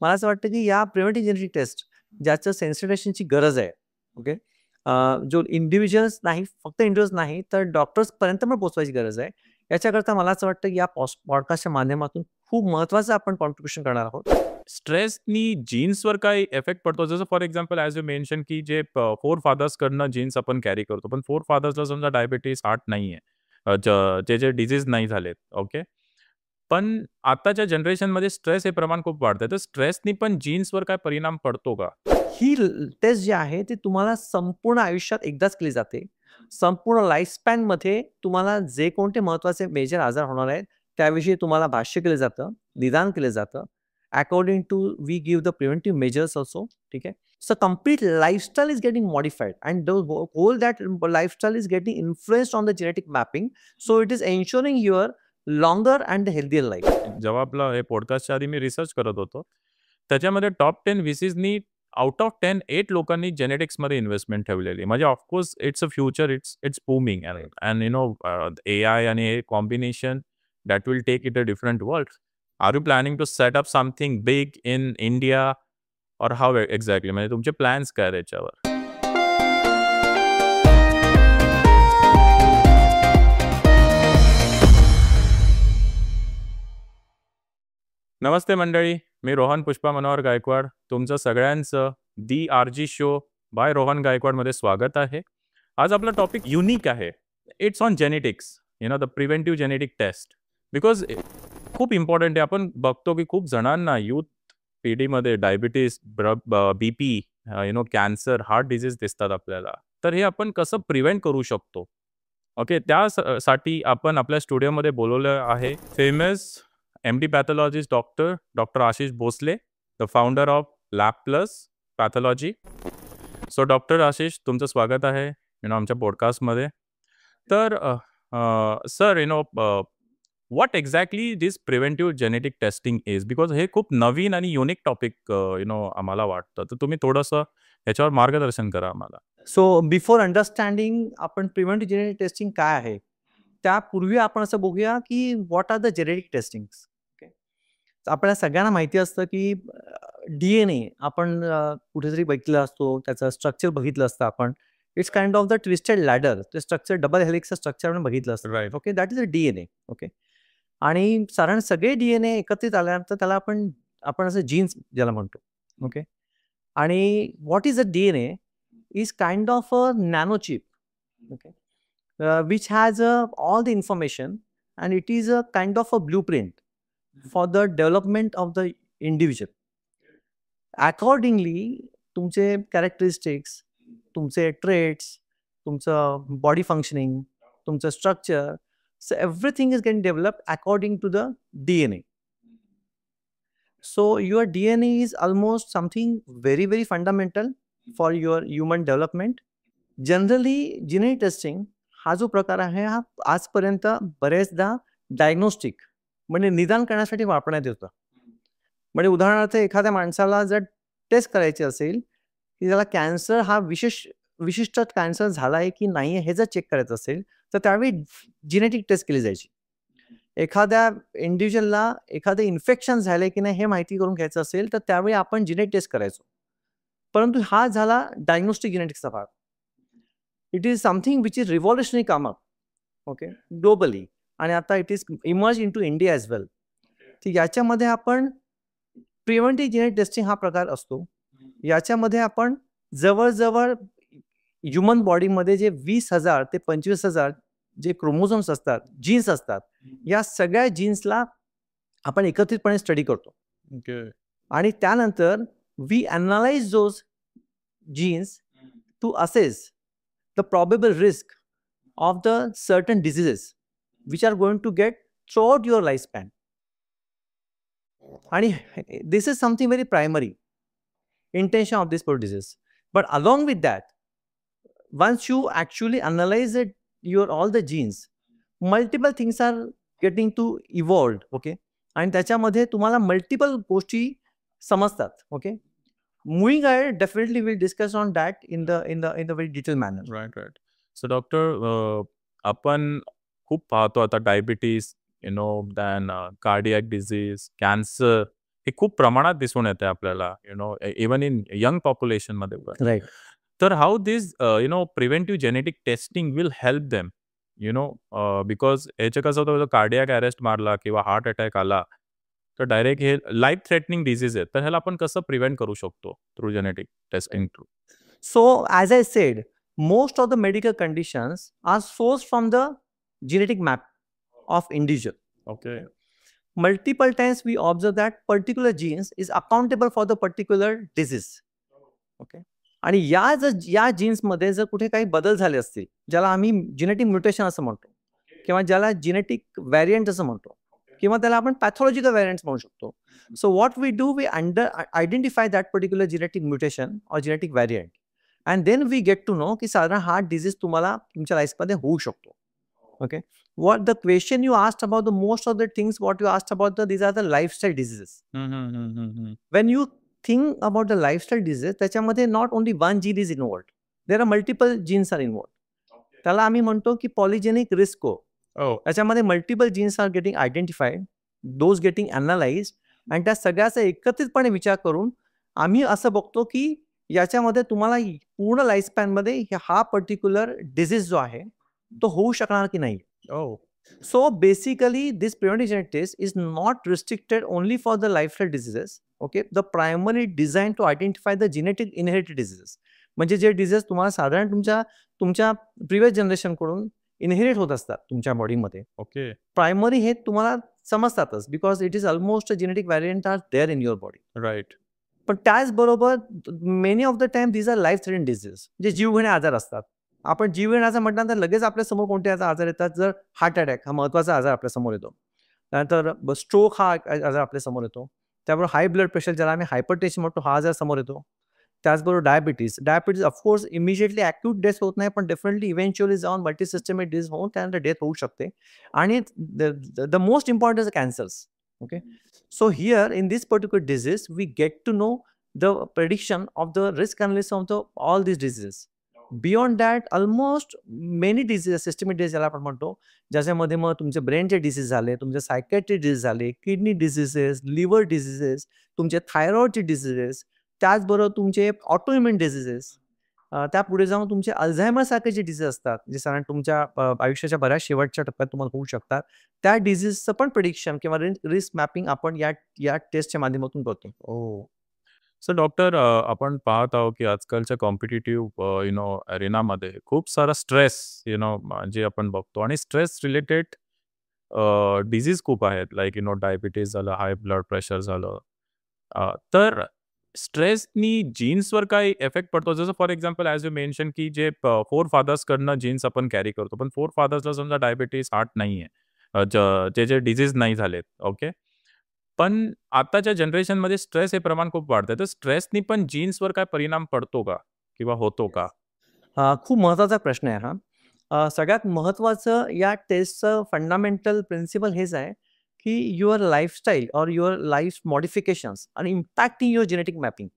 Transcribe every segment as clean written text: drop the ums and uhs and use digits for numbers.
मला असं वाटतं की या प्रिव्हेंटिव्ह जेनेटिक टेस्ट ज्याचं सेन्सिटायझेशनची गरज आहे, ओके, जो इंडिव्हिज्युअल्स नाही, फक्त इंडिव्हिज्युअल्स नाही तर डॉक्टर्सपर्यंत पण पोहोचवायची गरज आहे. याच्याकरता मला असं वाटतं की या पॉडकास्टच्या माध्यमातून खूप महत्त्वाचं आपण कॉन्ट्रिब्युशन करणार आहोत. स्ट्रेसनी जीन्सवर काय इफेक्ट पडतो? जसं for example as you mention की जे फोर फादर्सकडनं जीन्स आपण कॅरी करतो. पण फोर फादर्सला समजा डायबिटीज, हार्ट नाहीये. जे डिसीज नाही झालेत. ओके. पण आताच्या जनरेशनमध्ये स्ट्रेस हे प्रमाण खूप वाढतंय. तर स्ट्रेसनी पण जीन्सवर काय परिणाम पडतो का? ही टेस्ट जी आहे ती तुम्हाला संपूर्ण आयुष्यात एकदाच केली जाते. संपूर्ण लाईफस्पॅनमध्ये तुम्हाला जे कोणते महत्त्वाचे मेजर आजार होणार आहेत, त्याविषयी तुम्हाला भाष्य केलं जातं, निदान केलं जातं. According to we give the preventive measures also. ठीक आहे. So complete lifestyle is getting modified and the whole that lifestyle is getting influenced on the genetic mapping. So it is ensuring your longer and healthier life. जेव्हा आपलं हे पॉडकास्टच्या आधी मी research करत होतो, त्याच्यामध्ये top 10 व्हीसीजनी out of 10 8 लोकांनी जेनेटिक्समध्ये investment ठेवलेली. म्हणजे of course it's a future, it's booming and AI आणि हे combination that will take it a different world. Are you planning to set up something big in India or how exactly? म्हणजे तुमचे plans काय आहेत याच्यावर? नमस्ते मंडळी, मी रोहन पुष्पा मनोहर गायकवाड. तुमचं सगळ्यांचं the RG show by Rohan गायकवाडमध्ये स्वागत आहे. आज आपला टॉपिक युनिक आहे. It's on genetics, the preventive genetic test. Because खूप इम्पॉर्टंट आहे. आपण बघतो की खूप जणांना यूथ पिढीमध्ये diabetes, BP, cancer, heart disease दिसतात आपल्याला. तर हे आपण कसं प्रिव्हेंट करू शकतो? ओके, साठी आपण आपल्या स्टुडिओमध्ये बोलवलं आहे famous MD pathologist doctor Ashish Bhosale, the founder of lab plus pathology. So doctor Ashish, तुमचं स्वागत आहे आमच्या पॉडकास्टमध्ये. तर sir what exactly this preventive genetic testing is? Because हे खूप नवीन आणि युनिक टॉपिक आम्हाला वाटतं. तर तुम्ही थोडंसं ह्याच्यावर मार्गदर्शन करा आम्हाला. सो बिफोर अंडरस्टँडिंग आपण प्रिव्हेंटिव्ह जेनेटिक टेस्टिंग काय आहे, त्यापूर्वी आपण असं बघूया की what are the genetic testings. Okay. आपल्याला सगळ्यांना माहिती असतं की DNA आपण कुठेतरी बघितला असतो, त्याचं स्ट्रक्चर बघितलं असतं आपण. It's kind of the twisted ladder. ते स्ट्रक्चर डबल हेलिक्सचं स्ट्रक्चर आपण बघितलं असतं. Right. Okay. That is a DNA. Okay. आणि साधारण सगळे DNA एकत्रित आल्यानंतर त्याला आपण आपण असं जीन्स ज्याला म्हणतो. ओके. आणि what is a DNA is kind of a nanochip, okay, which has all the information, and it is a kind of a blueprint for the development of the individual. Accordingly, तुमचे characteristics, तुमचे traits, तुमचं body functioning, तुमचं structure, so everything is getting developed according to the DNA. So your DNA is almost something very, very fundamental for your human development. Generally genetic testing हा जो प्रकार आहे हा आजपर्यंत बरेचदा डायग्नोस्टिक म्हणजे निदान करण्यासाठी वापरण्यात येतो. म्हणजे उदाहरणार्थ एखाद्या माणसाला जर टेस्ट करायची असेल की त्याला कॅन्सर हा विशिष्ट कॅन्सर झाला आहे की नाही हे जर चेक करायचं असेल तर त्यावेळी जेनेटिक टेस्ट केली जायची. एखाद्या इंडिव्हिज्युअलला एखादं इन्फेक्शन झालंय की नाही हे माहिती करून घ्यायचं असेल तर त्यावेळी आपण जेनेटिक टेस्ट करायचो. परंतु हा झाला डायग्नोस्टिक जेनेटिक्सचा भाग. It is something which is revolutionary come up, okay, globally, आणि आता it is emerge into India as well. तर याच्यामध्ये आपण प्रिव्हेंटिव्ह जेनेटिक टेस्टिंग हा प्रकार असतो. याच्यामध्ये आपण जवळजवळ ह्युमन बॉडीमध्ये जे 20,000 ते 25,000 जे क्रोमोझोम्स असतात, जीन्स असतात, या सगळ्या जीन्सला आपण एकत्रितपणे स्टडी करतो. ओके. आणि त्यानंतर we analyse those genes to assess the probable risk of the certain diseases which are going to get throughout your lifespan. And this is something very primary intention of this disease. But along with that, once you actually analyze it, all the genes, multiple things are getting to evolved. Okay. आणि त्याच्यामध्ये तुम्हाला multiple गोष्टी समजतात. Okay. Moving ahead, definitely we'll discuss on that in the very detailed manner. Right. So doctor, आपण खूप पाहतो आता diabetes, then cardiac disease, cancer, हे खूप प्रमाणात दिसून येते आपल्याला इवन इन यंग पॉप्युलेशन मध्ये पण. राईट. तर how this preventive genetic testing will help them because याचे कसं होतं कार्डियाक अरेस्ट मारला किंवा हार्ट अटॅक आला तर डायरेक्ट हे लाईफ थ्रेटनिंग डिसीज आहे तर ह्याला आपण कसं प्रिव्हेंट करू शकतो through genetic testing through. So, as I said, most of the medical conditions are sourced from the genetic map of individual. Okay. Multiple times we observe that particular genes is accountable for the particular disease. Okay. आणि या जीन्समध्ये जर कुठे काही बदल झाले असतील ज्याला आम्ही जेनेटिक म्युटेशन असं म्हणतो किंवा ज्याला जेनेटिक व्हॅरियंट असं म्हणतो किंवा त्याला आपण पॅथॉलॉजिकल व्हॅरियंट्स म्हणू शकतो. So what we do we identify that particular genetic mutation or genetic variant and then we get to know की साधारण हा डिझीज तुम्हाला तुमच्या लाईफमध्ये होऊ शकतो. Okay. What the question you asked about the most of the things what you asked about these are the lifestyle diseases. When you think about the lifestyle diseases, त्याच्यामध्ये not only one gene is involved. There are multiple genes are involved. त्याला आम्ही म्हणतो की polygenic risk. त्याच्यामध्ये multiple genes are getting identified, those getting analyzed, आणि त्या सगळ्याचा एकत्रितपणे विचार करून आम्ही असं बघतो की याच्यामध्ये तुम्हाला पूर्ण लाईफस्पॅनमध्ये हा पर्टिक्युलर डिझीज जो आहे तो होऊ शकणार की नाही. So basically this preventive genetic test is not restricted only for the lifestyle diseases. Okay, the primary designed to identify the genetic inherited diseases. म्हणजे जे डिझीज तुम्हाला साधारण तुमच्या प्रिव्हियस जनरेशन कडून इनहेरिट होत असतात तुमच्या बॉडीमध्ये. ओके. प्रायमरी हे तुम्हाला समजतातच because it is almost genetic variant are there in your body. Right. पण त्याचबरोबर many of the time these are life threatening disease जे जीवघेणे आजार असतात. आपण जीवघेण्याचं म्हटल्यानंतर लगेच आपल्या समोर कोणते आजार येतात. जर हार्ट अटॅक हा महत्त्वाचा आजार आपल्या समोर येतो, त्यानंतर स्ट्रोक हा आजार आपल्या समोर येतो, त्याबरोबर हाय ब्लड प्रेशर ज्याला आम्ही हायपरटेन्शन म्हणतो हा आजार समोर येतो, त्याचबरोबर diabetes of course immediately acute death होत नाही पण डेफिनेटली इव्हेंच्युअली जाऊन मल्टीसिस्टमिक डिझीज होऊन त्यानंतर डेथ होऊ शकते. आणि the most important is cancers. Okay. So here in this particular disease we get to know the prediction of the risk analysis of the all this diseases. Beyond that almost many diseases systemic disease ज्याला आपण म्हणतो ज्याच्यामध्ये मग तुमचे ब्रेनचे disease झाले, तुमचे psychiatric disease झाले, kidney diseases, liver diseases, तुमचे थायरॉइडचे डिसीजेस, त्याचबरोबर तुमचे ऑटोइम्युन डिसीजेस, त्यापुढे जाऊन तुमचे अल्झायमर सारखे जे डिसीज असतात जे साधारण तुमच्या आयुष्याच्या बऱ्याच शेवटच्या टप्प्यात तुम्हाला होऊ शकतात त्या डिसीजचं पण प्रिडिक्शन किंवा रिस्क मॅपिंग आपण या टेस्टच्या माध्यमातून करतो. सो डॉक्टर आपण पाहत आहोत की आजकालच्या कॉम्पिटिटिव्ह अरेनामध्ये खूप सारा स्ट्रेस जे आपण बघतो आणि स्ट्रेस रिलेटेड डिझीज खूप आहेत लाईक डायबिटीज झालं, हाय ब्लड प्रेशर झालं. तर स्ट्रेसनी जीन्सवर काय इफेक्ट पडतो? जसं for example as you mention की जे फोर फादर्सकडनं जीन्स आपण कॅरी करतो पण फोर फादर्सला समजा डायबिटीज हार्ट नाही आहे, जे डिझीज नाही झालेत. ओके. पण आताच्या जनरेशनमध्ये स्ट्रेस हे प्रमाण खूप वाढतंय तर स्ट्रेसनी पण जीन्सवर काय परिणाम पडतो का किंवा होतो का? खूप महत्त्वाचा प्रश्न आहे हा. सगळ्यात महत्त्वाचं या टेस्टचं फंडामेंटल प्रिन्सिपल हेच आहे की your lifestyle or your life modifications आणि इम्पॅक्टिंग युअर जेनेटिक मॅपिंग.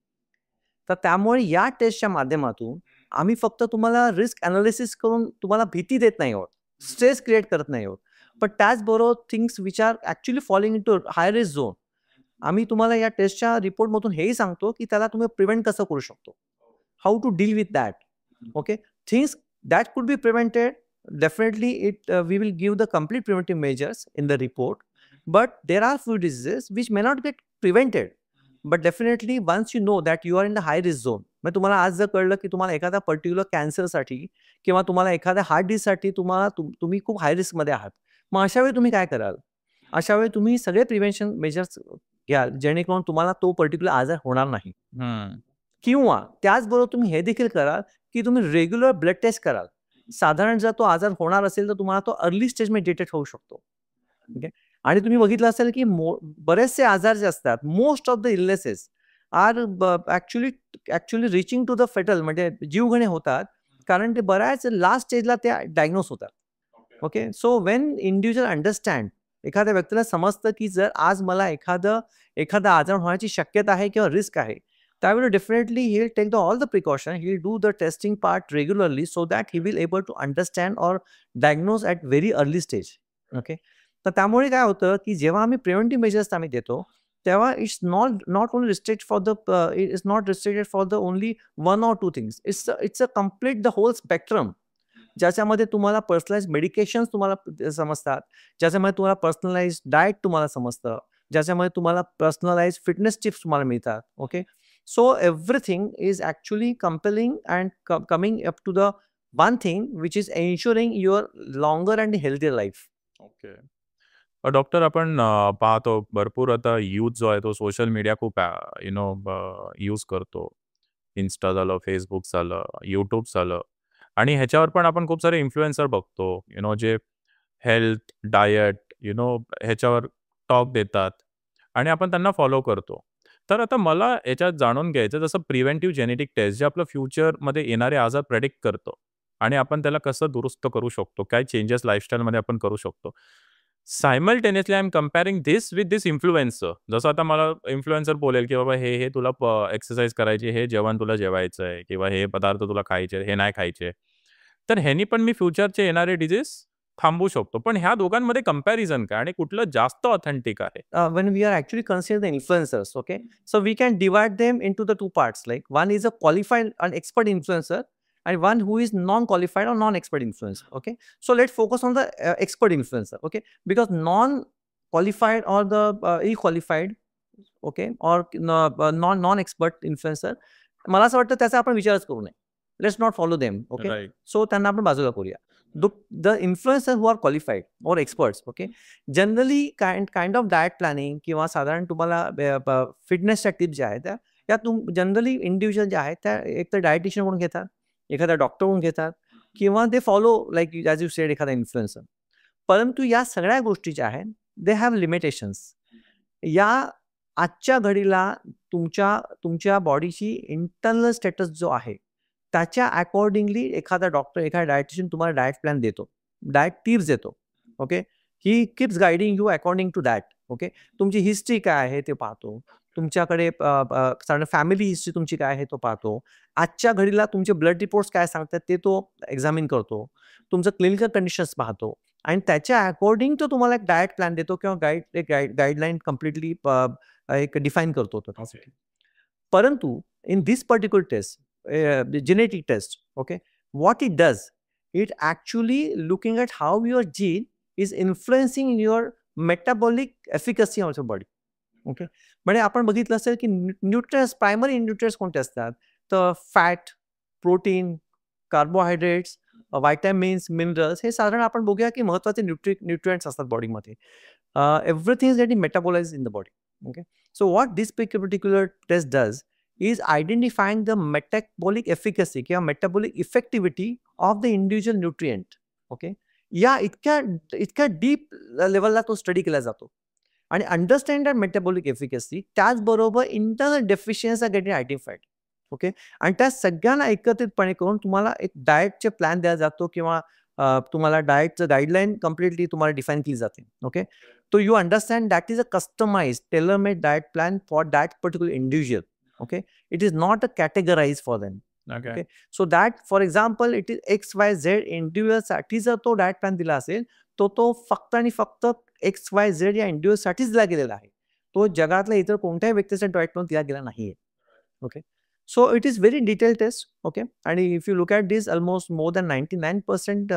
तर त्यामुळे या टेस्टच्या माध्यमातून आम्ही फक्त तुम्हाला रिस्क अनालिसिस करून तुम्हाला भीती देत नाही आहोत, स्ट्रेस क्रिएट करत नाही आहोत, पण त्याचबरोबर things which are actually falling in to high risk zone आम्ही तुम्हाला या टेस्टच्या रिपोर्टमधून हेही सांगतो की त्याला तुम्ही प्रिव्हेंट कसं करू शकतो, how to deal with that. Okay. Things that could be prevented definitely we will give the complete preventive measures in the report, but there are few diseases which may not get prevented, but definitely once you know that you are in the high risk zone, म्हणजे तुम्हाला आज जर कळलं की तुम्हाला एखाद्या particular कॅन्सरसाठी किंवा तुम्हाला एखाद्या हार्ट डिसीजसाठी तुम्ही खूप हाय रिस्कमध्ये आहात, मग अशा वेळी तुम्ही काय कराल? अशा वेळी तुम्ही सगळे प्रिव्हेन्शन मेजर्स घ्याल जेणेकरून तुम्हाला तो पर्टिक्युलर आजार होणार नाही. किंवा त्याचबरोबर तुम्ही हे देखील कराल की तुम्ही रेग्युलर ब्लड टेस्ट कराल. साधारण जर तो आजार होणार असेल तर तुम्हाला तो अर्ली स्टेजमध्ये डिटेक्ट होऊ शकतो. ओके. आणि तुम्ही बघितलं असेल की बरेचसे आजार जे असतात most of the illnesses are actually reaching to the fatal म्हणजे जीवघेणे होतात कारण ते बऱ्याच लास्ट स्टेजला ते डायग्नोज होतात. Okay. So when individual understand एखाद्या व्यक्तीला समजतं की जर आज मला एखादा आजार होण्याची शक्यता आहे किंवा रिस्क आहे त्यावेळी definitely he will take all the precaution, he will do the testing part regularly so that he will able to understand or diagnose at very early stage. Okay. तर त्यामुळे काय होतं की जेव्हा आम्ही प्रिव्हेंटिव्ह मेजर्स आम्ही देतो तेव्हा it's not only restrict for the it is not restricted for the only 1 or 2 things. It's a complete the whole spectrum, ज्याच्यामध्ये तुम्हाला पर्सनलाइज मेडिकेशन्स तुम्हाला समजतात, ज्याच्यामध्ये तुम्हाला पर्सनलाइज डाएट तुम्हाला समजतं, ज्याच्यामध्ये तुम्हाला पर्सनलाइज फिटनेस टिप्स तुम्हाला मिळतात. Okay, so everything is actually compelling and coming up to the one thing which is ensuring your longer and healthy life. Okay. Doctor, आपण पाहतो भरपूर आता यूथ जो आहे तो सोशल मीडिया खूप यूज करतो. इन्स्टा झालं, फेसबुक झालं, यूट्यूब झालं, आणि ह्याच्यावर पण आपण खूप सारे इन्फ्लुएन्सर बघतो जे हेल्थ, डायट ह्याच्यावर टॉक देतात आणि आपण त्यांना फॉलो करतो. तर आता मला याच्यात जाणून घ्यायचं, जसं प्रिव्हेंटिव्ह जेनेटिक टेस्ट जे आपलं फ्युचरमध्ये येणारे आजार प्रेडिक्ट करतो आणि आपण त्याला कसं दुरुस्त करू शकतो, काय चेंजेस लाईफस्टाईलमध्ये आपण करू शकतो. Simultaneously I am comparing this with this influencer. जसं आता मला इन्फ्लुएन्सर बोलेल की बाबा हे तुला एक्सरसाइज करायची, हे जेवण तुला जेवायचं आहे, किंवा हे पदार्थ तुला खायचे, हे नाही खायचे. तर ह्यानी पण मी फ्युचरचे येणारे डिजीज थांबवू शकतो. पण ह्या दोघांमध्ये कंपॅरिझन काय आणि कुठलं जास्त ऑथेंटिक आहे? When we are actually consider the influencers, okay, so we can divide them into the 2 parts. Like one is a qualified and expert influencer, and one who is non-qualified or non-expert influencer. Okay, so let's focus on the expert influencer. Okay, because non-qualified or the ill-qualified, okay, or non-expert influencer, मला असं वाटतं त्याचा आपण विचारच करू नये. Let's not follow them. Okay, right. So त्यांना आपण बाजूला करूया. The influencers who are qualified or experts, okay, generally kind of diet planning किंवा साधारण तुम्हाला फिटनेसच्या टिप्स ज्या आहेत त्या जनरली इंडिव्हिज्युअल ज्या आहेत त्या एक तर डायटिशियन म्हणून घेतात, एखादा डॉक्टर म्हणून घेतात, किंवा ते follow like as you sed एखादा इन्फ्लुएन्सर. परंतु या सगळ्या गोष्टी ज्या आहेत दे हॅव लिमिटेशन्स. या आजच्या घडीला तुमच्या बॉडीची इंटरनल स्टेटस जो आहे त्याच्या अकॉर्डिंगली एखादा डॉक्टर, एखादा डायटिशियन तुम्हाला डाएट प्लॅन देतो, डाएट टिप्स देतो. Okay, he keeps guiding you according to that. Okay, तुमची हिस्ट्री काय आहे ते पाहतो, तुमच्याकडे फॅमिली हिस्ट्री तुमची काय आहे तो पाहतो, आजच्या घडीला तुमचे ब्लड रिपोर्ट्स काय सांगतात ते तो एक्झामिन करतो, तुमचं क्लिनिकल कंडिशन्स पाहतो, आणि त्याच्या अकॉर्डिंग तो तुम्हाला एक डाएट प्लॅन देतो किंवा गाईडलाईन कम्प्लिटली एक डिफाईन करतो तो त्यासाठी. परंतु in this particular test, the genetic test, okay, what it does, it actually looking at how your gene is influencing your metabolic efficacy of your body. Okay, म्हणजे आपण बघितलं असेल की न्यूट्रियन्स, प्रायमरी न्यूट्रियन्स कोणते असतात, तर fat, protein, carbohydrates, vitamins, minerals, हे साधारण आपण बघूया की महत्त्वाचे न्यूट्रियंट्स असतात बॉडीमध्ये. Everything is getting metabolised in the body. Okay, so what this particular test does is identifying the metabolic efficacy किंवा metabolic effectivity of the individual nutrient. Okay, या इतक्या डीप लेवलला तो स्टडी केला जातो आणि अंडरस्टँड दॅट मेटाबॉलिक एफिकसी, त्याचबरोबर internal deficiency are getting identified. Okay, आणि त्या सगळ्यांना एकत्रितपणे करून तुम्हाला एक डाएटचे प्लॅन दिला जातो किंवा तुम्हाला डाएटचं गाईडलाईन कम्प्लिटली तुम्हाला डिफाईन केली जाते. ओके, तो you understand that is a customised tailor made diet plan for that particular individual. Okay, it is not a categorized for them. Okay. So that, for example, it is XYZ individual साठी जर तो diet plan दिला असेल तो फक्त आणि फक्त XYZ या इंडिव्हिज्युअल साठीच दिला गेलेला आहे. तो जगातल्या इतर कोणत्याही व्यक्तीचा डाएट प्लॅन दिला गेला नाहीये. Okay, so it is very detail test. Okay, आणि if you look at this, almost more than 99%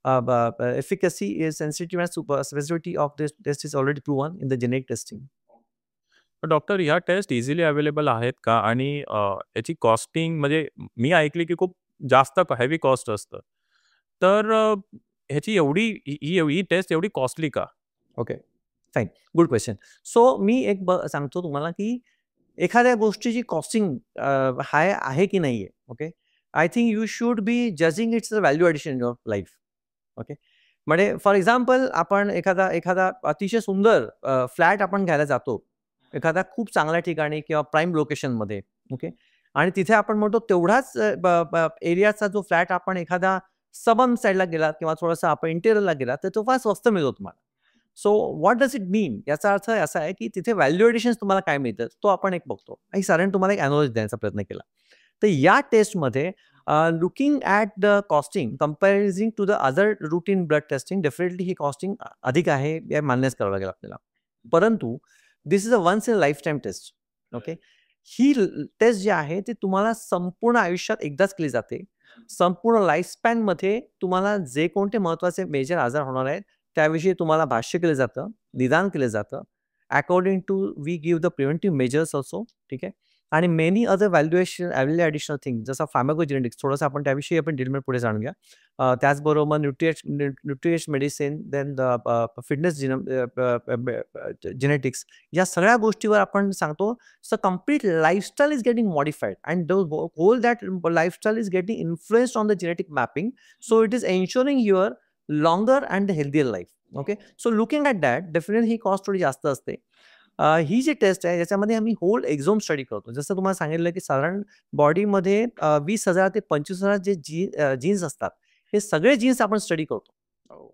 efficacy is sensitivity and specificity of this test is already proven in the genetic testing. Doctor, ह्या taste easily available आहेत का? आणि याची costing, म्हणजे मी ऐकली की खूप जास्त हेवी कॉस्ट असतं. तर ह्याची ही टेस्ट एवढी कॉस्टली का? Okay, fine, good question. So मी एक सांगतो तुम्हाला की एखाद्या गोष्टीची कॉस्टिंग हाय आहे की नाही आहे. Okay, I think you should be judging it's value addition in your life. Okay, म्हणजे फॉर एक्झाम्पल आपण एखादा अतिशय सुंदर फ्लॅट आपण घ्यायला जातो एखादा खूप चांगल्या ठिकाणी किंवा प्राईम लोकेशनमध्ये. ओके, आणि तिथे आपण म्हणतो तेवढाच एरियाचा जो फ्लॅट आपण एखादा सबन साईडला गेलात किंवा थोडासा आपण इंटेरियरला गेलात तर तो फार स्वस्त मिळतो तुम्हाला. सो व्हॉट डज इट मीन, याचा अर्थ असा आहे की तिथे व्हॅल्यू ॲडिशन्स तुम्हाला काय मिळतं तो आपण एक बघतो आणि साधारण तुम्हाला एक अॅनालॉजी देण्याचा प्रयत्न केला. तर या टेस्टमध्ये looking at the costing comparising to the other routine blood testing, definitely ही कॉस्टिंग अधिक आहे हे मान्यच करावं लागेल आपल्याला. परंतु this is a once in life time test. Okay, ही टेस्ट जी आहे ती तुम्हाला संपूर्ण आयुष्यात एकदाच केली जाते. संपूर्ण लाईफस्पॅन मध्ये तुम्हाला जे कोणते महत्वाचे मेजर आजार होणार आहेत त्याविषयी तुम्हाला भाष्य केलं जातं, निदान केलं जातं. According to we give the preventive measures also. ठीक आहे. आणि many other valuation additional thing जसं फार्माकोजेनेटिक्स थोडंसं आपण त्याविषयी आपण डिटेलमध्ये पुढे जाणूया. त्याचबरोबर nutrition medicine, then fitness genetics, या सगळ्या गोष्टीवर आपण सांगतो. So complete lifestyle is getting modified and whole that lifestyle is getting influenced on the genetic mapping. So it is ensuring your longer and healthier life. Okay, so looking at that definitely he cost थोडी जास्त असते. ही जी taste आहे याच्यामध्ये आम्ही hole एक्झोम study करतो. जसं तुम्हाला सांगितलं की साधारण बॉडीमध्ये 20,000 ते 25,000 जे जीन्स असतात हे सगळे जीन्स आपण स्टडी करतो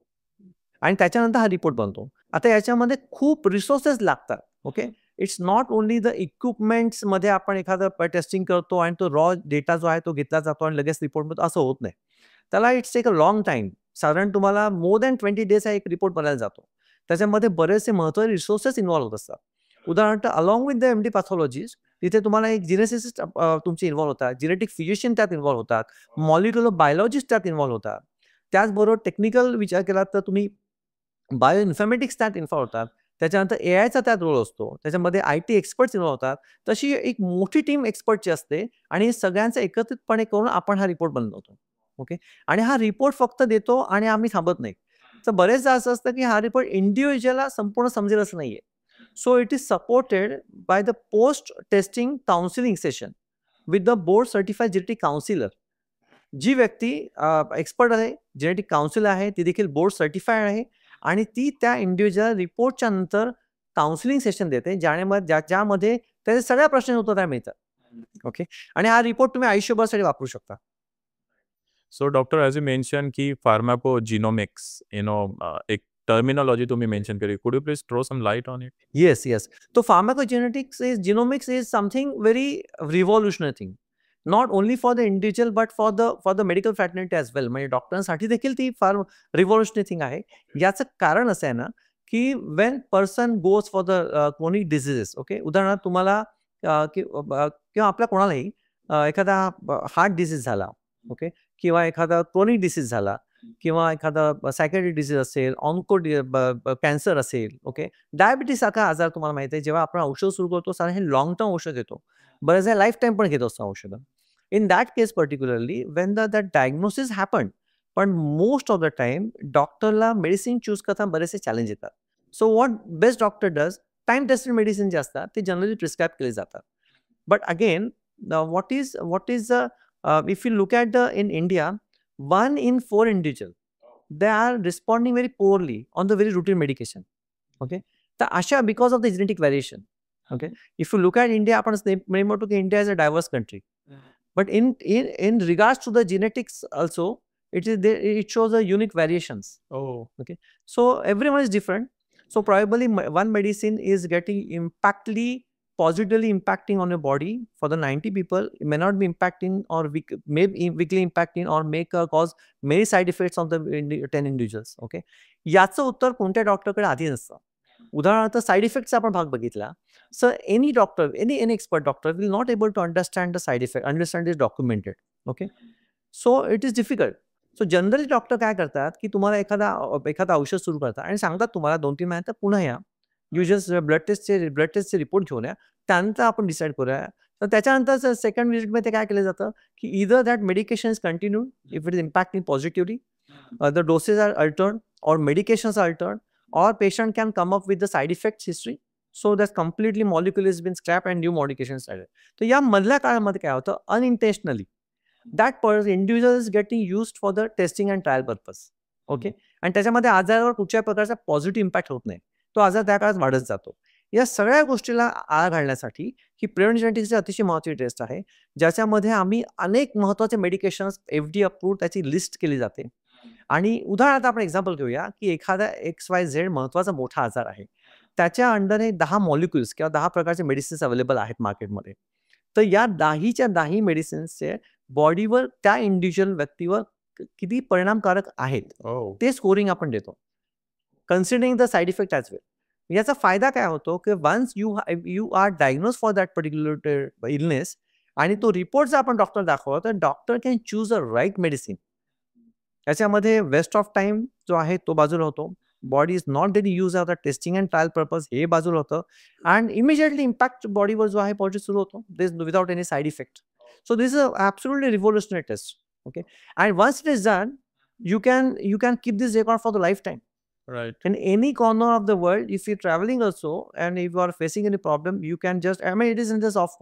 आणि त्याच्यानंतर हा रिपोर्ट बनतो. आता याच्यामध्ये खूप रिसोर्सेस लागतात. Okay, it's not only the इक्विपमेंट्समध्ये आपण एखादं टेस्टिंग करतो आणि तो रॉ डेटा जो आहे तो घेतला जातो आणि लगेच रिपोर्ट बनतो असं होत नाही. त्याला it's take a long time. साधारण तुम्हाला मोर दॅन 20 डेज हा एक रिपोर्ट बनायला जातो. त्याच्यामध्ये बरेचसे महत्त्वाचे रिसोर्सेस इन्व्हॉल्व होत असतात. उदाहरणार्थ along with the MD pathologist तिथे तुम्हाला एक जिनेसिस्ट तुमचे इन्व्हॉल्व होतात, जेनेटिक फिजिशियन त्यात इन्व्हॉल्व होतात, मॉलिक्युलर बायोलॉजिस्ट त्यात इन्व्हॉल्व होतात. त्याचबरोबर टेक्निकल विचार केला तर तुम्ही बायो इन्फॉर्मॅटिक्स त्यात इन्व्हॉल्व होतात. त्याच्यानंतर AIचा त्यात रोल असतो. त्याच्यामध्ये IT एक्सपर्ट्स इन्व्हॉल्व होतात. तशी एक मोठी टीम एक्सपर्टची असते आणि सगळ्यांचं एकत्रितपणे करून आपण हा रिपोर्ट बनवतो. ओके, आणि हा रिपोर्ट फक्त देतो आणि आम्ही थांबत नाही. तर बरेचदा असं असतं की हा रिपोर्ट इंडिव्हिज्युअलला संपूर्ण समजेल असं नाहीये. So it is supported by the post-testing counseling session with the board certified genetic counselor. जी व्यक्ती एक्सपर्ट आहे, जेनेटिक काउन्सिलर आहे, ती देखील बोर्ड सर्टिफाईड आहे आणि ती त्या इंडिव्हिज्युअल रिपोर्टच्या नंतर काउन्सिलिंग सेशन देते ज्यामध्ये त्याचे सगळ्या प्रश्न उत्तर मिळतात. ओके, आणि हा रिपोर्ट तुम्ही आयुष्यभरासाठी वापरू शकता. So doctor as you mention की फार्माकोजिनोमिक्स एक terminology तुम्ही मेन्शन केली. Could you please throw some light on it? Yes. So genomics is something very revolutionary thing. Not only for the individual but for the medical fraternity as well. म्हणजे डॉक्टरांसाठी देखील ती फार revolutionary thing आहे. याचं कारण असं आहे ना की when person goes for the chronic diseases, okay, उदाहरणार्थ तुम्हाला किंवा आपल्या कोणालाही एखादा हार्ट डिसीज झाला, ओके, किंवा एखादा क्रोनिक डिसीज झाला किंवा एखादा सायकॅट्रिक डिसीज असेल, कॅन्सर असेल, ओके, डायबिटीस सारखा आजार तुम्हाला माहिती आहे. जेव्हा आपण औषध सुरू करतो साधारण हे लॉंग टर्म औषध घेतो. बरेचदा लाईफ टाईम पण घेत असतो औषधं. In that case particularly Wien that diagnosis happen, पण मोस्ट ऑफ द टाइम डॉक्टरला मेडिसिन चूज करताना बरेचसे चॅलेंज येतात. So what best doctor does, time tested medicine जे असतात ते जनरली प्रिस्क्राईब केले जातात. But again what is if you look at in India, 1 in 4 individual they are responding very poorly on the very routine medication. Okay, तर अशा because of the genetic variation. Okay, if you look at India, आपण म्हणतो की India is a diverse country, but in regards to the genetics also it shows a unique variations. Okay, so everyone is different. So probably one medicine is getting positively impacting on your body for the 90 people. It may not be impacting or may be weakly impacting or may cause many side effects on the 10 individuals. Okay, याचं उत्तर कोणत्या डॉक्टरकडे आधी नसतं. उदाहरणार्थ side इफेक्टचा आपण भाग बघितला. So any doctor, any expert doctor will not able to understand the side effect, understand is documented. Okay, so it is difficult. So generally doctor काय करतात की तुम्हाला एखादा औषध सुरू करतात आणि सांगतात तुम्हाला 2-3 महिन्यात पुन्हा या, युजर्स ब्लड टेस्टचे रिपोर्ट घेऊन या, त्यानंतर आपण डिसाईड करूया. तर त्याच्यानंतर सेकंड विजिटमध्ये काय केलं जातं की either that medication is continue if it is impacting positively, the doses are altered or medications are altered, or patient can come up with the side effects history. So that completely molecule has been scrapped and new medications added. तर या मधल्या काळामध्ये काय होतं, unintentionally that individual is getting used for the testing and trial purpose. Okay, आणि त्याच्यामध्ये आजारावर कुठच्या प्रकारचा पॉझिटिव्ह इम्पॅक्ट होत नाही. तो आजार त्या काळात वाढत जातो. या सगळ्या गोष्टीला आळा घालण्यासाठी ही प्रिव्हेंट जेनेटिक्सची अतिशय महत्त्वाची टेस्ट आहे, ज्याच्यामध्ये आम्ही अनेक महत्त्वाचे मेडिकेशन्स FDA अप्रूव्ड त्याची लिस्ट केली जाते. आणि उदाहरणार्थ आपण एक्झाम्पल घेऊया की एखादा XYZ महत्त्वाचा मोठा आजार आहे, त्याच्या अंडर हे 10 मॉलिक्युल्स किंवा 10 प्रकारचे मेडिसिन्स अवेलेबल आहेत मार्केटमध्ये. तर या 10च्या 10 मेडिसिन्सचे बॉडीवर त्या इंडिव्हिज्युअल व्यक्तीवर किती परिणामकारक आहेत ते स्कोरिंग आपण देतो, considering the side effect as well. याचा फायदा काय होतो की once you are diagnose for that particular illness आणि तो रिपोर्ट जर आपण डॉक्टर दाखवला तर doctor can choose a right medicine. याच्यामध्ये वेस्ट ऑफ टाइम जो आहे तो बाजूला होतो. Body is not daily use of the testing and trial purpose हे बाजूला होतं अँड इमिजिएटली इम्पॅक्ट बॉडीवर जो आहे पॉझिटिव्ह सुरू होतो this without any side effect. So this is absolutely revolutionary test. Okay and once it is done you can keep this record for the lifetime. Right. In any corner of the world, if you're traveling also and if you are facing any problem, you can just, I mean, it is in the soft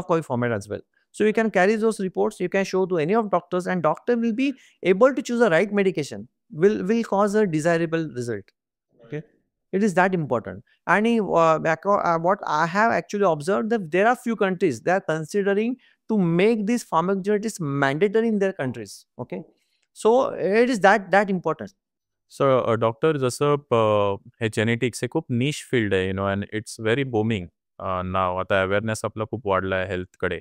copy format as well. So you can carry those reports, you can show to any of doctors and doctor will be able to choose the right medication, will cause a desirable result. Okay. It is that important. And what I have actually observed that there are few countries that are considering to make these pharmacogenetics mandatory in their countries. Okay. So it is that important. So doctor जसं हे genetics हे खूप निश field आहे and it's very booming नाव. आता awareness आपला खूप वाढला आहे हेल्थकडे.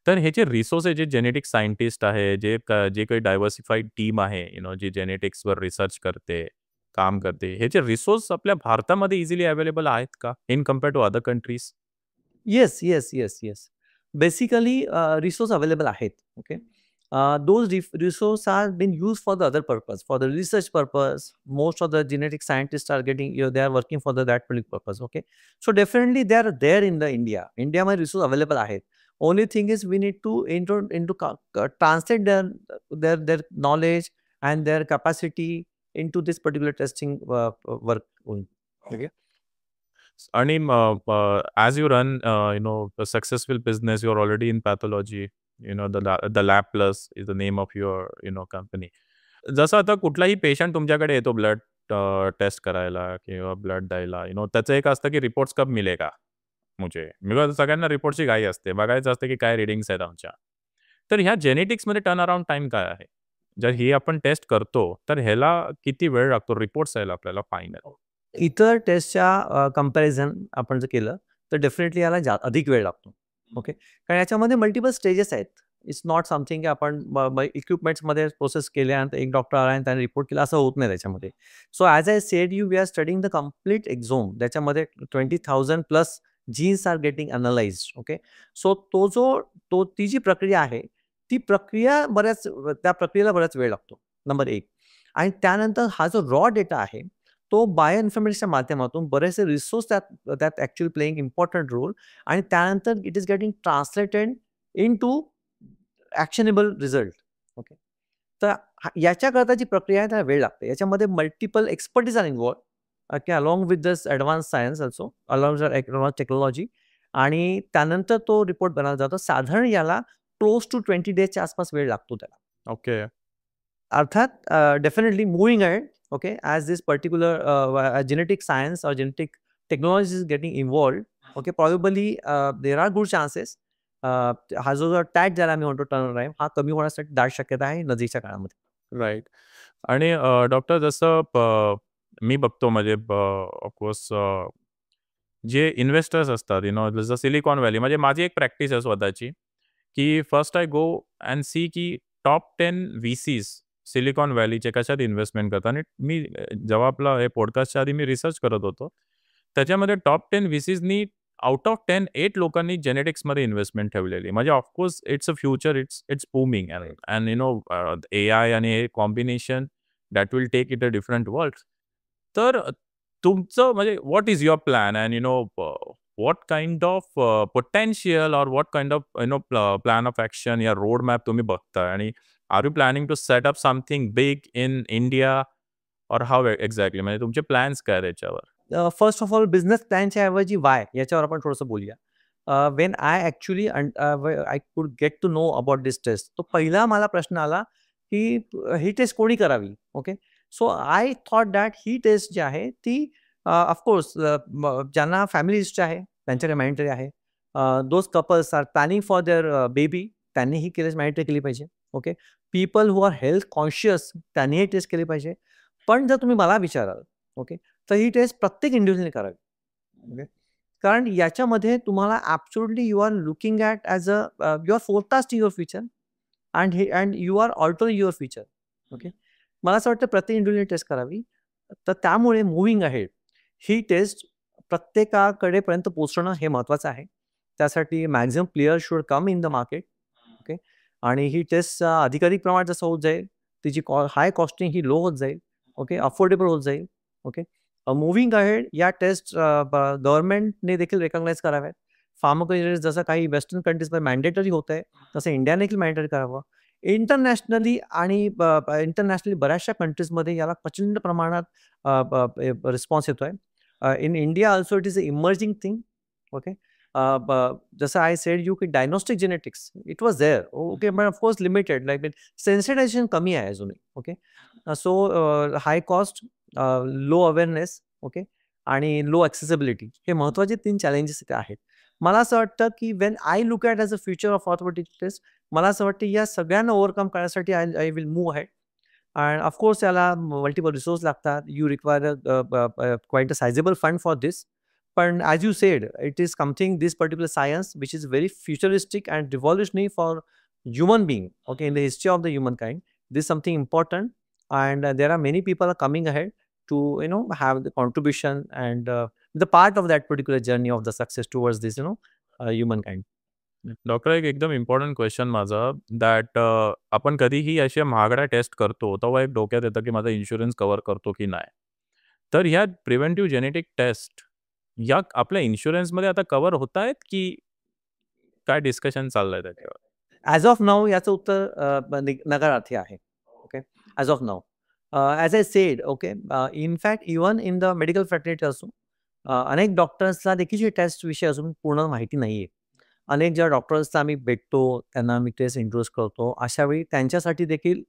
तर हे जे रिसोर्स जे जेनेटिक सायंटिस्ट आहे जे काही डायव्हर्सिफाईड टीम आहे जी जेनेटिक्सवर रिसर्च करते काम करते, हे जे रिसोर्स आपल्या भारतामध्ये इझिली अवेलेबल आहेत का in compare to other countries? Yes. Basically, resource available आहेत. Okay. Those resources are being used for the other purpose, for the research purpose. Most of the genetic scientists are getting, they are working for that particular purpose. Okay, so definitely they are there in the India. My resource available ahead. Only thing is we need to translate their knowledge and their capacity into this particular testing work. Okay. And as you run, a successful business, you're already in pathology. The Lab Plus is the name of your company. जसं आता कुठलाही patient तुमच्याकडे येतो blood taste करायला किंवा blood द्यायला त्याचं एक असतं की रिपोर्ट्स कब मिलेगा मुझे. बिकॉज सगळ्यांना रिपोर्टची घाई असते, बघायचं असतं की काय रिडिंग्स आहेत आमच्या. तर ह्या जेनेटिक्समध्ये टर्न अराउंड टाइम काय आहे? जर ही आपण टेस्ट करतो तर ह्याला किती वेळ लागतो रिपोर्ट्स यायला आपल्याला फायनल? इतर टेस्टच्या कंपॅरिझन आपण जर केलं तर डेफिनेटली याला अधिक वेळ लागतो. ओके, कारण याच्यामध्ये मल्टिपल स्टेजेस आहेत. इट्स नॉट समथिंग की आपण इक्विपमेंट्समध्ये प्रोसेस केल्यानंतर एक डॉक्टर आला आणि त्याने रिपोर्ट केला असं होत नाही त्याच्यामध्ये. So as I said we are studying the complete exome. त्याच्यामध्ये 20,000 plus genes are getting analysed. Okay, so ती जी प्रक्रिया आहे ती प्रक्रिया त्या प्रक्रियेला बराच वेळ लागतो नंबर 1. आणि त्यानंतर हा जो रॉ डेटा आहे तो बायो इन्फॉर्मेशनच्या माध्यमातून बरेचसे रिसोर्स त्यात ॲक्च्युअली प्लेइंग इम्पॉर्टंट रोल आणि त्यानंतर it is getting translated into actionable result. Okay, तर याच्याकरता जी प्रक्रिया आहे त्याला वेळ लागते. याच्यामध्ये multiple expertise are involve. Okay, along with this advance science also, along with advance technology. आणि त्यानंतर तो रिपोर्ट बनवला जातो. साधारण याला क्लोज टू 20 डेजच्या आसपास वेळ लागतो त्याला. ओके, अर्थात definitely moving ahead. Okay, as this particular genetic science or genetic technology is getting involved, okay, probably there are good chances हा जो टॅग ज्याला आम्ही म्हणतो टर्न टाइम हा कमी होण्यासाठी दाट शक्यता आहे नजीकच्या काळामध्ये. राईट. आणि डॉक्टर जसं मी बघतो म्हणजे ऑफकोर्स जे इन्व्हेस्टर्स असतात जसं सिलिकॉन व्हॅली, म्हणजे माझी एक प्रॅक्टिस आहे स्वतःची की first I go and see की टॉप 10 VCs सिलिकॉन व्हॅलीचे कशात इन्व्हेस्टमेंट करतात. आणि मी जेव्हा आपला हे पॉडकास्टच्या आधी मी रिसर्च करत होतो त्याच्यामध्ये टॉप 10 VCsनी आउट ऑफ 10 8 लोकांनी जेनेटिक्समध्ये इन्व्हेस्टमेंट ठेवलेली. म्हणजे of course it's a future, it's booming and AI आणि हे combination that will take it a different world. तर तुमचं म्हणजे what is your plan and what kind of potential or what kind of plan of action या road map तुम्ही बघताय? आणि are you planning to set up something big in India or how exactly? म्हणजे तुमचे plans काय त्याच्यावर? First of all business प्लॅनच्या ऐवजी वाय याच्यावर आपण थोडंसं बोलूया. When I actually I could get to know about this test, तो पहिला मला प्रश्न आला की ही टेस्ट कोणी करावी. Okay, so I thought that ही टेस्ट जी आहे ती ऑफकोर्स ज्यांना फॅमिली हिस्ट्री आहे त्यांच्याकडे मॅनिटरी आहे. Those couples are planning for their baby त्यांनी ही केस मॅनिटरी केली पाहिजे. Okay, people who are health conscious त्यांनी ही टेस्ट केली पाहिजे. पण जर तुम्ही मला विचाराल ओके तर ही टेस्ट प्रत्येक इंडिव्हिज्युअलने करावी. ओके, कारण याच्यामध्ये तुम्हाला absolutely you are looking at as a you are forecasting your future and you are altering your future. Okay, मला असं वाटतं प्रत्येक इंडिव्हिज्युअल टेस्ट करावी. तर त्यामुळे मुव्हिंग अहेड ही टेस्ट प्रत्येकाकडेपर्यंत पोहोचणं हे महत्त्वाचं आहे. त्यासाठी maximum player should come in the market. Okay. आणि ही टेस्ट अधिकाधिक प्रमाणात जसं होत जाईल, तिची हाय कॉस्टिंग ही लो होत जाईल. ओके. अफोर्डेबल होत जाईल. ओके. मुव्हिंग अहेड या टेस्ट गव्हर्नमेंटने देखील रेकॉग्नाइज कराव्यात. फार्माकोजेनेटिक्स जसं काही वेस्टर्न कंट्रीजमध्ये मॅन्डेटरी होत आहे, तसं इंडियाने देखील मॅन्डेटरी करावं. इंटरनॅशनली आणि इंटरनॅशनली बऱ्याचशा कंट्रीजमध्ये याला प्रचंड प्रमाणात रिस्पॉन्स येतोय. In India also it is a emerging thing. Okay. जसं आय सेड यू की diagnostic genetics it was there. Okay. But of course limited, like sensitisation कमी आहे अजूनही. ओके. So high cost, low awareness, okay, आणि लो ॲक्सेसिबिलिटी हे महत्त्वाचे 3 challenges इथे आहेत. मला असं वाटतं की when I look at as a future of orthopaedic test, मला असं वाटतं या सगळ्यांना ओव्हरकम करण्यासाठी I will move ahead. And of course याला मल्टिपल रिसोर्स लागतात. You require quite a sizeable fund for this. पण as you said, it is something, this particular science which is very futuristic and revolutionary for human being, okay, in the history of the humankind. This is something important, and there are many people are coming ahead to have the contribution and the part of that particular journey of the success towards this humankind. Doctor, एक एकदम important question माझा, that आपण कधीही अशा महागड्या taste करतो तेव्हा एक डोक्यात येतं की माझा इन्शुरन्स कव्हर करतो की नाही. तर ह्या प्रिव्हेंटिव्ह जेनेटिक टेस्ट या आपल्या इन्शुरन्समध्ये आता कव्हर होत आहेत की काय डिस्कशन चाललंय त्याच्यावर? ॲज ऑफ नाऊ याचं उत्तर नकारार्थी आहे. Okay. As of now, as I said, okay, in fact even in the medical fraternity असो, अनेक डॉक्टर्सला देखील ही टेस्ट विषयी अजून पूर्ण माहिती नाही आहे. अनेक ज्या डॉक्टर्सचा आम्ही भेटतो, त्यांना आम्ही टेस्ट इंट्रोड्यूस करतो, अशा वेळी त्यांच्यासाठी देखील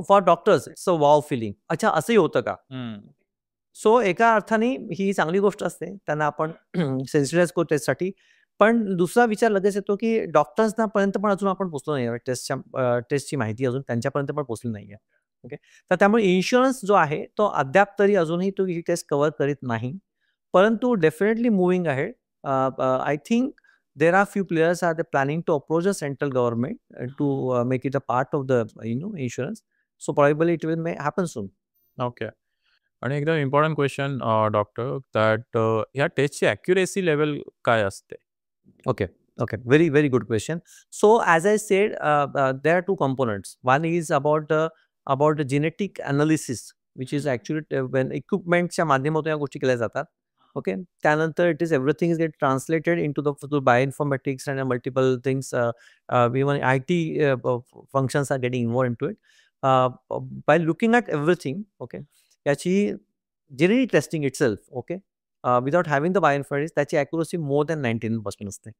for doctors it's a wow feeling. अच्छा, असंही होतं का? सो एका अर्थाने ही चांगली गोष्ट असते, त्यांना आपण सेन्सिटाईज करू टेस्टसाठी. पण दुसरा विचार लगेच येतो की डॉक्टर्सना पर्यंत पण अजून आपण पोहोचलो नाही आहे. टेस्टची माहिती अजून त्यांच्यापर्यंत पण पोहोचली नाही आहे. ओके. तर त्यामुळे इन्शुरन्स जो आहे तो अद्याप तरी अजूनही तो ही टेस्ट कव्हर करीत नाही. परंतु definitely moving ahead, I think there are few players are planning to approach the central government to make it a part of the insurance. So probably it will happen soon. Okay. आणि एकदम important question doctor, that ह्या टेस्टची accuracy level काय असते? Okay. Very, very good question. So as I said, there are two components. One is about the genetic analysis, which is actually when equipmentच्या माध्यमातून या गोष्टी केल्या जातात. Okay. त्यानंतर it is everything is get translated into the bioinformatics and multiple things. Even IT functions are getting involved into it. By looking at everything, okay, याची genetic testing itself, okay, without having the bioinformatics, त्याची accuracy more than 99% असते.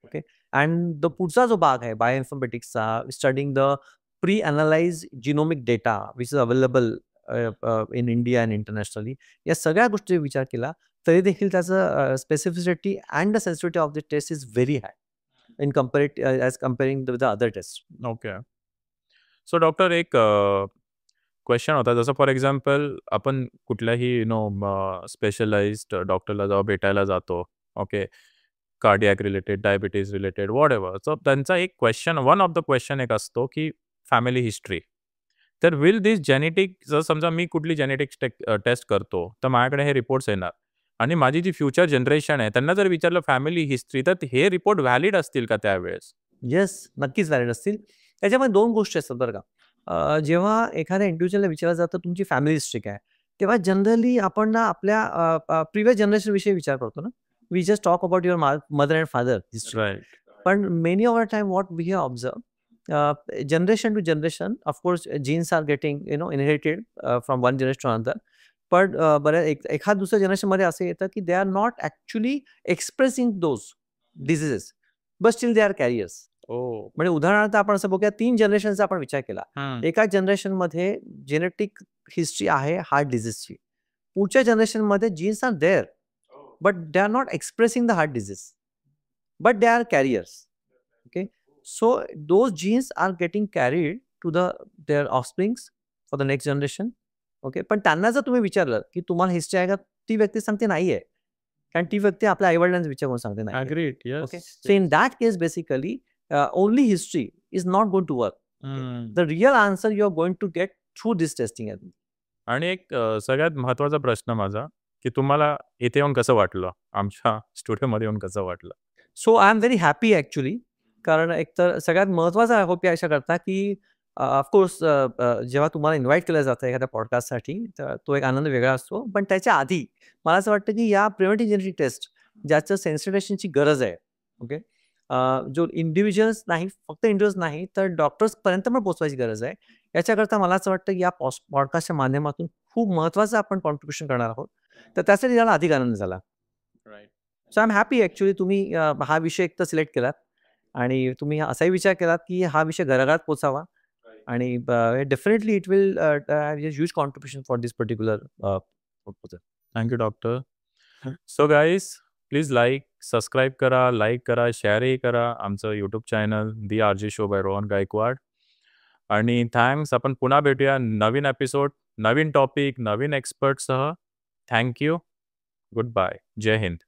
Okay. And the पुढचा जो भाग आहे बायोइन्फॉर्मॅटिक्सचा, studying the pre analyse genomic data which is available in India and internationally, या सगळ्या गोष्टी विचार केला तरी देखील त्याचं specificity and the sensitivity of the test is very high in comparing with the other test. Okay. So doctor, एक question होता, जसं फॉर एक्झाम्पल आपण कुठल्याही स्पेशलाइज्ड डॉक्टरला जेव्हा भेटायला जातो, okay, cardiac related, diabetes related, what ever, so त्यांचा एक question, one of the question एक असतो की फॅमिली हिस्ट्री. तर विल दिस जेनेटिक, जर समजा मी कुठली जेनेटिक्स टेस्ट करतो तर माझ्याकडे हे रिपोर्ट्स येणार आणि माझी जी फ्युचर जनरेशन आहे त्यांना जर विचारलं फॅमिली हिस्ट्री, तर हे रिपोर्ट व्हॅलिड असतील का त्यावेळेस? येस, नक्कीच व्हॅलिड असतील. त्याच्यामध्ये 2 गोष्टी असतात बरं का. जेव्हा एखाद्या इंडिव्हिज्युअलला विचारलं जातं तुमची फॅमिली हिस्ट्री काय, तेव्हा जनरली आपण ना आपल्या प्रिव्हियस जनरेशन विषयी विचार करतो ना. We just talk about your mother and father history. Right. But many of the time what we have observed, generation to generation, of course, genes are getting inherited from one generation to another. But एखाद दुसऱ्या generation मध्ये असं येतं की they are not actually expressing those diseases, but still they are carriers. म्हणजे उदाहरणार्थ आपण असं बघूया, 3 जनरेशनचा आपण विचार केला. एका जनरेशन मध्ये जेनेटिक हिस्ट्री आहे हार्ट डिझीजची, पुढच्या जनरेशन मध्ये genes are there but they are not expressing the heart disease, but they are carriers. Okay. So those genes are getting carried to their offsprings for the next generation. Okay. पण त्यांना जर तुम्ही विचारलं की तुम्हाला history आहे का, ती व्यक्ती सांगते नाही आहे, कारण ती व्यक्ती आपल्या आईवडिलांना विचारून सांगते नाही. Agreed, yes. Okay. So in that case basically only history is not going to work. The real answer you are going to get through this testing. आणि एक सगळ्यात महत्त्वाचा प्रश्न माझा, की तुम्हाला इथे येऊन कसं वाटलं, आमच्या स्टुडिओमध्ये येऊन कसं वाटलं? So I am very happy actually. कारण एकतर सगळ्यात महत्त्वाचं आय होप अशा करता की ऑफकोर्स जेव्हा तुम्हाला इन्व्हाईट केलं जातं एखाद्या पॉडकास्टसाठी, तर तो एक आनंद वेगळा असतो. पण त्याच्या आधी मला असं वाटतं की या प्रिव्हेंटिव्ह जेनेटिक टेस्ट ज्याचं सेन्सिटायझेशनची गरज आहे, ओके, जो इंडिव्हिज्युअल्स नाही, फक्त इंडिव्हिज्युअल्स नाही, तर डॉक्टर्सपर्यंत पण पोहोचवायची गरज आहे. याच्याकरता मला असं वाटतं की या पॉडकास्टच्या माध्यमातून खूप महत्त्वाचं आपण कॉन्ट्रिब्युशन करणार आहोत. तर त्यासाठी मला अधिक आनंद झाला. So I am happy actually तुम्ही हा विषय एक तर सिलेक्ट केलात आणि तुम्ही असाही विचार केलात की हा विषय घराघरात पोचावा आणि definitely it will huge contribution for this particular proposal. Thank you doctor. So guys, please subscribe करा, लाईक करा, शेअरही करा आमचं YouTube channel the RJ show by Rohan Gaikwad. आणि थँक्स. आपण पुन्हा भेटूया नवीन एपिसोड, नवीन टॉपिक, नवीन एक्सपर्टसह. Thank you. Goodbye. Jai Hind.